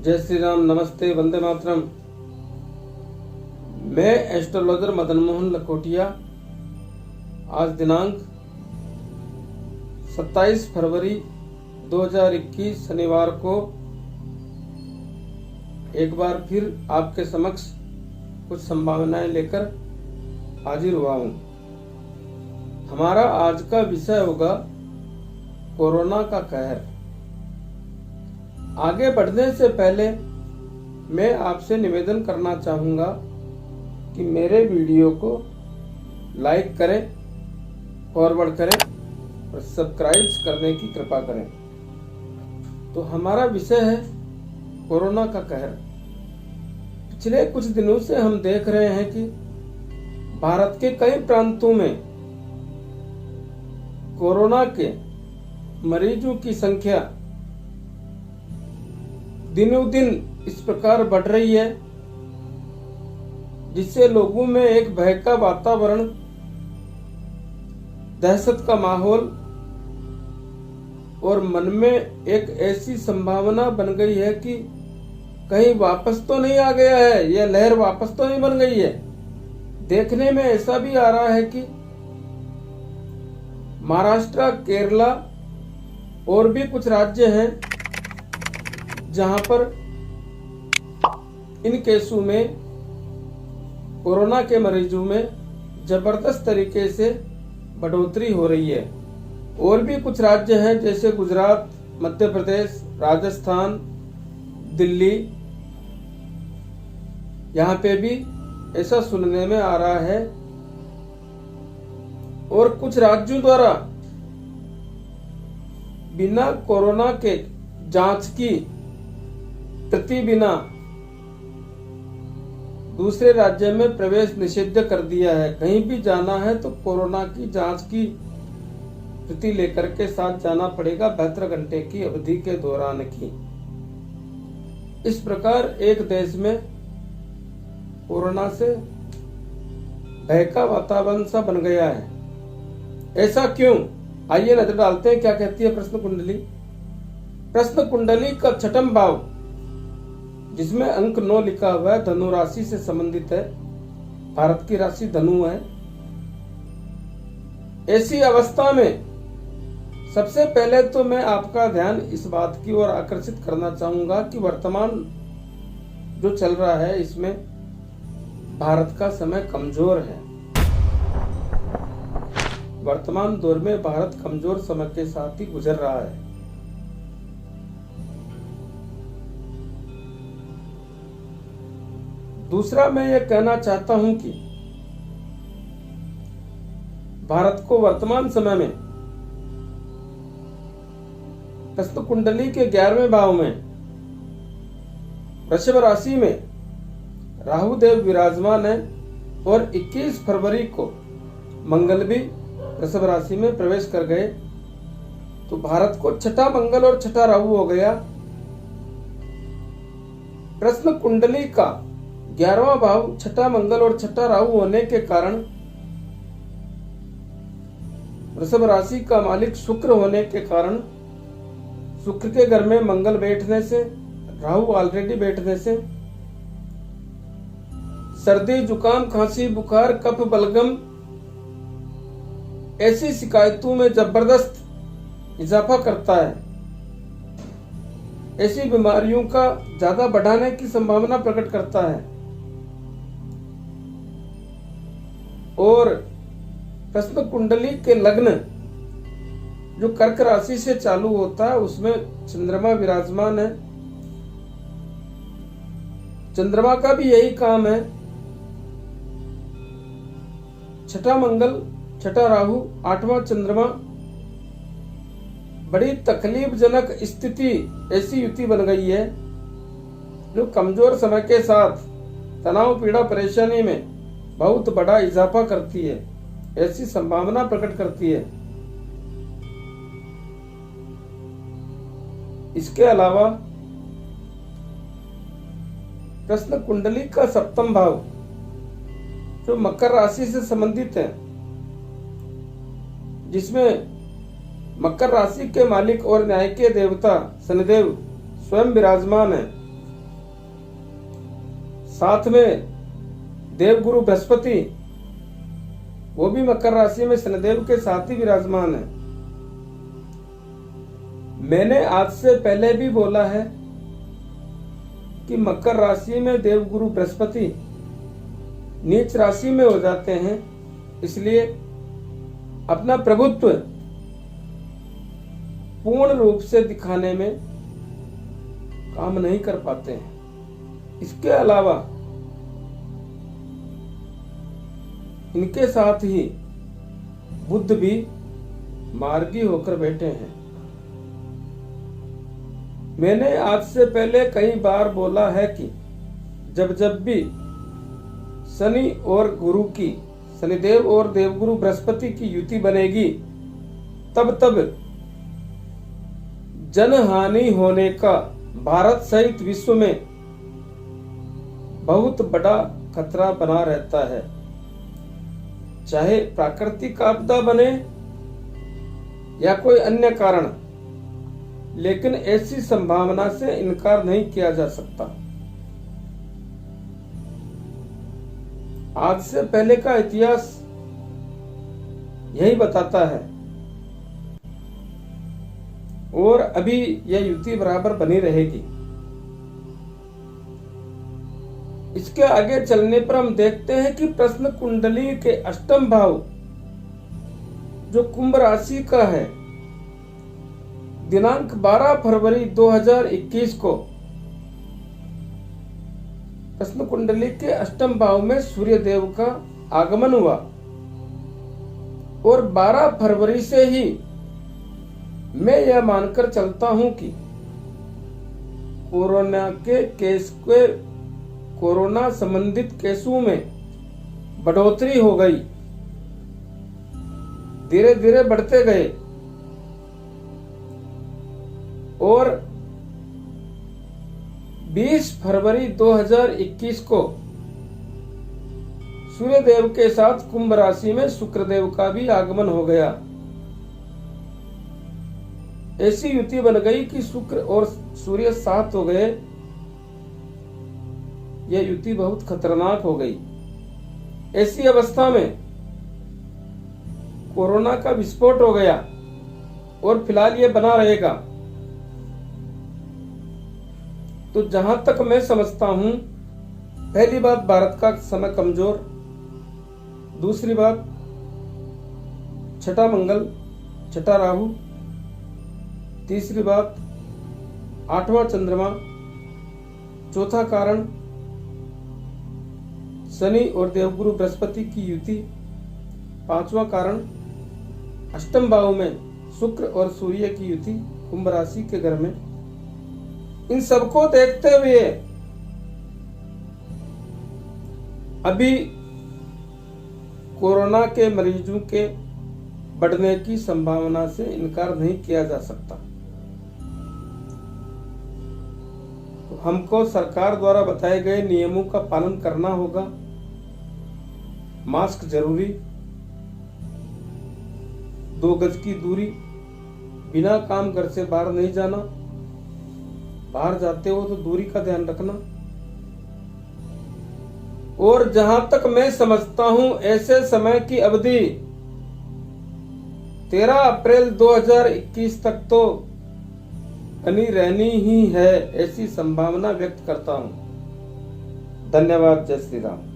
जय श्री राम, नमस्ते, वंदे मातरम। मैं एस्ट्रोलॉजर मदन मोहन लखोटिया। आज दिनांक 27 फरवरी 2021 शनिवार को एक बार फिर आपके समक्ष कुछ संभावनाएं लेकर हाजिर हुआ हूं। हमारा आज का विषय होगा कोरोना का कहर। आगे बढ़ने से पहले मैं आपसे निवेदन करना चाहूंगा कि मेरे वीडियो को लाइक करें, फॉरवर्ड करें और सब्सक्राइब करने की कृपा करें। तो हमारा विषय है कोरोना का कहर। पिछले कुछ दिनों से हम देख रहे हैं कि भारत के कई प्रांतों में कोरोना के मरीजों की संख्या दिनों दिन इस प्रकार बढ़ रही है, जिससे लोगों में एक भय का वातावरण, दहशत का माहौल और मन में एक ऐसी संभावना बन गई है कि कहीं वापस तो नहीं आ गया है, यह लहर वापस तो नहीं बन गई है। देखने में ऐसा भी आ रहा है कि महाराष्ट्र, केरला और भी कुछ राज्य हैं जहां पर इन केसों में, कोरोना के मरीजों में जबरदस्त तरीके से बढ़ोतरी हो रही है। और भी कुछ राज्य हैं जैसे गुजरात, मध्य प्रदेश, राजस्थान, दिल्ली, यहाँ पे भी ऐसा सुनने में आ रहा है। और कुछ राज्यों द्वारा बिना कोरोना के जांच की प्रति बिना दूसरे राज्य में प्रवेश निषिद्ध कर दिया है। कहीं भी जाना है तो कोरोना की जांच की प्रति लेकर के साथ जाना पड़ेगा 72 घंटे की अवधि के दौरान की। इस प्रकार एक देश में कोरोना से भय का वातावरण सा बन गया है। ऐसा क्यों? आइए नजर डालते हैं क्या कहती है प्रश्न कुंडली। प्रश्न कुंडली का छठम भाव, जिसमें अंक 9 लिखा हुआ है, धनु राशि से संबंधित है। भारत की राशि धनु है। ऐसी अवस्था में सबसे पहले तो मैं आपका ध्यान इस बात की ओर आकर्षित करना चाहूंगा कि वर्तमान जो चल रहा है इसमें भारत का समय कमजोर है। वर्तमान दौर में भारत कमजोर समय के साथ ही गुजर रहा है। दूसरा मैं ये कहना चाहता हूं कि भारत को वर्तमान समय में प्रश्न कुंडली के 11वें भाव में वृषभ राशि में राहु देव विराजमान है और 21 फरवरी को मंगल भी वृषभ राशि में प्रवेश कर गए। तो भारत को छठा मंगल और छठा राहु हो गया। प्रश्न कुंडली का 11वां भाव छठा मंगल और छठा राहु होने के कारण वृषभ राशि का मालिक शुक्र होने के कारण, शुक्र के घर में मंगल बैठने से, राहु ऑलरेडी बैठने से सर्दी, जुकाम, खांसी, बुखार, कफ, बलगम ऐसी शिकायतों में जबरदस्त इजाफा करता है। ऐसी बीमारियों का ज्यादा बढ़ाने की संभावना प्रकट करता है। और प्रश्न कुंडली के लग्न जो कर्क राशि से चालू होता है उसमें चंद्रमा विराजमान है। चंद्रमा का भी यही काम है। छठा मंगल, छठा राहु, 8वां चंद्रमा, बड़ी तकलीफजनक स्थिति, ऐसी युति बन गई है जो कमजोर समय के साथ तनाव, पीड़ा, परेशानी में बहुत बड़ा इजाफा करती है, ऐसी संभावना प्रकट करती है। इसके अलावा प्रश्न कुंडली का 7वां भाव जो मकर राशि से संबंधित है, जिसमें मकर राशि के मालिक और न्याय के देवता शनिदेव स्वयं विराजमान है। साथ में देवगुरु बृहस्पति, वो भी मकर राशि में शनिदेव के साथ ही विराजमान है। मैंने आज से पहले भी बोला है कि मकर राशि में देवगुरु बृहस्पति नीच राशि में हो जाते हैं, इसलिए अपना प्रभुत्व पूर्ण रूप से दिखाने में काम नहीं कर पाते हैं। इसके अलावा इनके साथ ही बुध भी मार्गी होकर बैठे हैं। मैंने आज से पहले कई बार बोला है कि जब भी शनि और गुरु की, शनिदेव और देवगुरु बृहस्पति की युति बनेगी, तब जनहानि होने का भारत सहित विश्व में बहुत बड़ा खतरा बना रहता है। चाहे प्राकृतिक आपदा बने या कोई अन्य कारण, लेकिन ऐसी संभावना से इनकार नहीं किया जा सकता। आज से पहले का इतिहास यही बताता है और अभी यह युति बराबर बनी रहेगी। इसके आगे चलने पर हम देखते हैं कि प्रश्न कुंडली के अष्टम भाव जो कुंभ राशि का है, दिनांक 12 फरवरी 2021 को प्रश्न कुंडली के अष्टम भाव में सूर्य देव का आगमन हुआ और 12 फरवरी से ही मैं यह मानकर चलता हूं कि कोरोना संबंधित केसों में बढ़ोतरी हो गई, धीरे धीरे बढ़ते गए और 20 फरवरी 2021 को सूर्य देव के साथ कुंभ राशि में शुक्र देव का भी आगमन हो गया। ऐसी युति बन गई कि शुक्र और सूर्य साथ हो गए। यह युति बहुत खतरनाक हो गई। ऐसी अवस्था में कोरोना का विस्फोट हो गया और फिलहाल यह बना रहेगा। तो जहां तक मैं समझता हूं, पहली बात भारत का समय कमजोर, दूसरी बात छठा मंगल, छठा राहु, तीसरी बात 8वां चंद्रमा, चौथा कारण शनि और देवगुरु बृहस्पति की युति, 5वां कारण अष्टम भाव में शुक्र और सूर्य की युति कुंभ राशि के घर में। इन सबको देखते हुए अभी कोरोना के मरीजों के बढ़ने की संभावना से इनकार नहीं किया जा सकता। तो हमको सरकार द्वारा बताए गए नियमों का पालन करना होगा। मास्क जरूरी, 2 गज की दूरी, बिना काम घर से बाहर नहीं जाना, बाहर जाते हो तो दूरी का ध्यान रखना। और जहां तक मैं समझता हूं, ऐसे समय की अवधि 13 अप्रैल 2021 तक तो बनी रहनी ही है, ऐसी संभावना व्यक्त करता हूं। धन्यवाद। जय श्री राम।